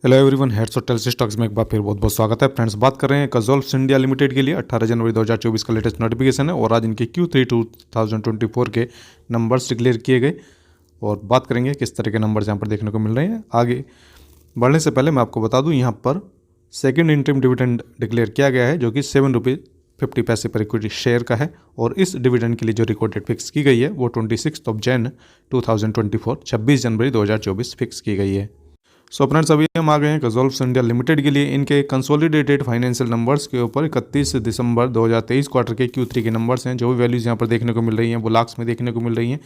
Hello everyone, heads और tales stocks में एक बार फिर बहुत बहुत स्वागत है। फ्रेंड्स, बात कर रहे हैं कज़ोल्फ इंडिया लिमिटेड के लिए 18 जनवरी 2024 का लेटेस्ट नोटिफिकेशन है और आज इनके Q3 2024 के नंबर्स डिक्लेयर किए गए और बात करेंगे किस तरह के नंबर्स यहाँ पर देखने को मिल रहे हैं। आगे बढ़ने से पहले मैं आपको बता दूँ, यहाँ पर सेकेंड इंटरिम डिविडेंड डिक्लेयर किया गया है जो कि ₹7.50 पर इक्विटी शेयर का है और इस डिविडेंड के लिए जो रिकॉर्ड डेट फिक्स की गई है वो 26 जनवरी 2024 26 जनवरी 2024 फिक्स की गई है। सो फ्रेंड्स, अभी हम आ गए हैं कज़ोल्फ इंडिया लिमिटेड के लिए इनके कंसोलिडेटेड फाइनेंशियल नंबर्स के ऊपर 31 दिसंबर 2023 क्वार्टर के Q3 के नंबर्स हैं। जो भी वैल्यूज़ यहाँ पर देखने को मिल रही हैं वो लाख्स में देखने को मिल रही हैं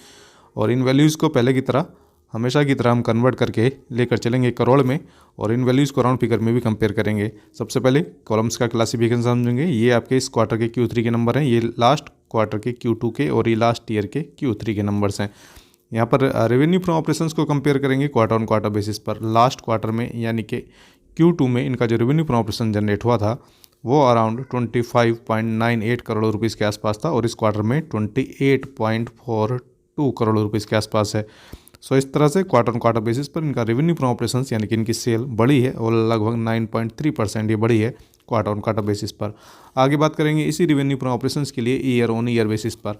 और इन वैल्यूज़ को पहले की तरह हमेशा की तरह हम कन्वर्ट करके लेकर चलेंगे करोड़ में और इन वैल्यूज़ को राउंड फिगर में भी कंपेयर करेंगे। सबसे पहले कॉलम्स का क्लासिफिकेशन समझेंगे। ये आपके इस क्वार्टर के Q3 के नंबर हैं, ये लास्ट क्वार्टर के Q2 के और ये लास्ट ईयर के Q3 के नंबर्स हैं। यहाँ पर रेवेन्यू फ्रॉम ऑपरेशंस को कंपेयर करेंगे क्वार्टर ऑन क्वार्टर बेसिस पर। लास्ट क्वार्टर में यानी कि Q2 में इनका जो रेवेन्यू फ्रॉम ऑपरेशन जनरेट हुआ था वो अराउंड 25.98 करोड़ रुपीज़ के आसपास था और इस क्वार्टर में 28.42 करोड़ रुपीज़ के आसपास है। सो इस तरह से क्वार्टर ऑन क्वार्टर बेसिस पर इनका रेवेन्यू फ्रॉम ऑपरेशंस यानी कि इनकी सेल बढ़ी है और लगभग 9.3% ये बढ़ी है क्वार्टर ऑन क्वार्टर बेसिस पर। आगे बात करेंगे इसी रेवेन्यू फ्रॉम ऑपरेशंस के लिए ईयर ऑन ईयर बेसिस पर।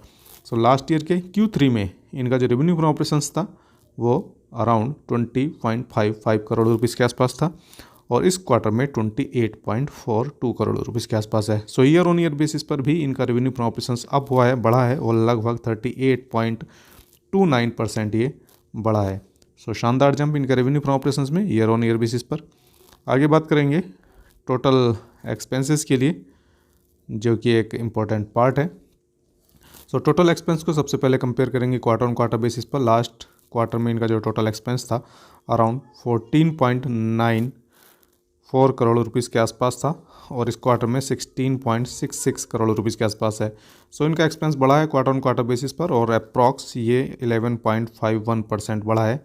सो लास्ट ईयर के Q3 में इनका जो रेवेन्यू फ्रॉम ऑपरेशंस था वो अराउंड 20.55 करोड़ रुपीज़ के आसपास था और इस क्वार्टर में 28.42 करोड़ रुपीज़ के आसपास है। सो ईयर ऑन ईयर बेसिस पर भी इनका रेवेन्यू फ्रॉम ऑपरेशंस अप हुआ है, बढ़ा है और लगभग 38.29% ये बढ़ा है। सो शानदार जंप इनका रेवेन्यू फ्रॉम ऑपरेशंस में ईयर ऑन ईयर बेसिस पर। आगे बात करेंगे टोटल एक्सपेंसेस के लिए जो कि एक इम्पॉर्टेंट पार्ट है। सो टोटल एक्सपेंस को सबसे पहले कंपेयर करेंगे क्वार्टर ऑन क्वार्टर बेसिस पर। लास्ट क्वार्टर में इनका जो टोटल एक्सपेंस था अराउंड 14.94 करोड़ रुपीज़ के आसपास था और इस क्वार्टर में 16.66 करोड़ रुपीज़ के आसपास है। सो इनका एक्सपेंस बढ़ा है क्वार्टर ऑन क्वार्टर बेसिस पर और अप्रॉक्स ये 11.51% बढ़ा है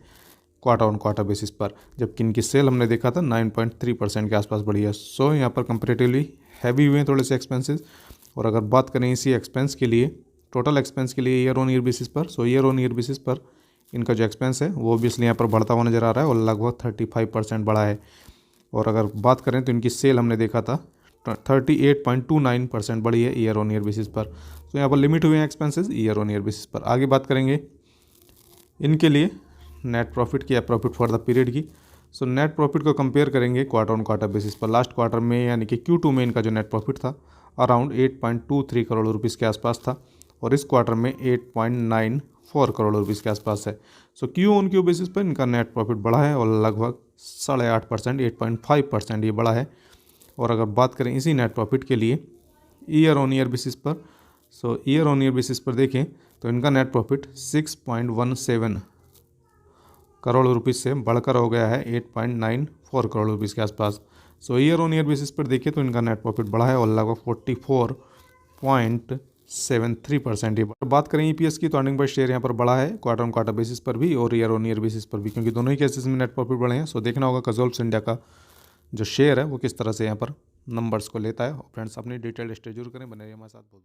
क्वार्टर ऑन क्वार्टर बेसिस पर, जबकि इनकी सेल हमने देखा था 9.3% के आसपास बढ़ी है। सो यहाँ पर कंपेरेटिवली हैवी हुए हैं थोड़े से एक्सपेंसेस। और अगर बात करें इसी एक्सपेंस के लिए, टोटल एक्सपेंस के लिए ईयर ऑन ईयर बेसिस पर, सो ईयर ऑन ईयर बेसिस पर इनका जो एक्सपेंस है वो ऑब्वियसली यहाँ पर बढ़ता हुआ नज़र आ रहा है और लगभग 35% बढ़ा है। और अगर बात करें तो इनकी सेल हमने देखा था 38.29% बढ़ी है ईयर ऑन ईयर बेसिस पर। तो यहाँ पर लिमिट हुए हैं expenses year on year basis पर। आगे बात करेंगे इनके लिए नेट प्रॉफिट की या प्रॉफिट फॉर द पीरियड की। सो नेट प्रॉफिट को कंपेयर करेंगे क्वार्टर ऑन क्वार्टर बेसिस पर। लास्ट क्वार्टर में यानी कि Q2 में इनका जो नेट प्रॉफिट था अराउंड 8.23 करोड़ रुपीज़ के आसपास था और इस क्वार्टर में 8.94 करोड़ रुपीज़ के आसपास है। सो Q ऑन Q बेसिस पर इनका नेट प्रॉफिट बढ़ा है और लगभग 8.5%, 8.5% ये बढ़ा है। और अगर बात करें इसी नेट प्रॉफिट के लिए ईयर ऑन ईयर बेसिस पर, सो ईयर ऑन ईयर बेसिस पर देखें तो इनका नेट प्रॉफिट 6.17 करोड़ रुपीज़ से बढ़कर हो गया है 8.94 करोड़ रुपीज़ के आसपास। सो ईयर ऑन ईयर बेसिस पर देखिए तो इनका नेट प्रॉफिट बढ़ा है और लगभग 44.73% ये। बात करें EPS की तो अर्निंग पर शेयर यहाँ पर बढ़ा है क्वार्टर ऑन क्वार्टर बेसिस पर भी और ईयर ऑन ईयर बेसिस पर भी, क्योंकि दोनों ही केसेस में नेट प्रॉफिट बढ़े हैं। सो देखना होगा कज़ोल्फ इंडिया का जो शेयर है वो किस तरह से यहाँ पर नंबर्स को लेता है। फ्रेंड्स, अपनी डिटेल स्टे जरूर करें, बने रहिए हमारे साथ। बहुत बहुत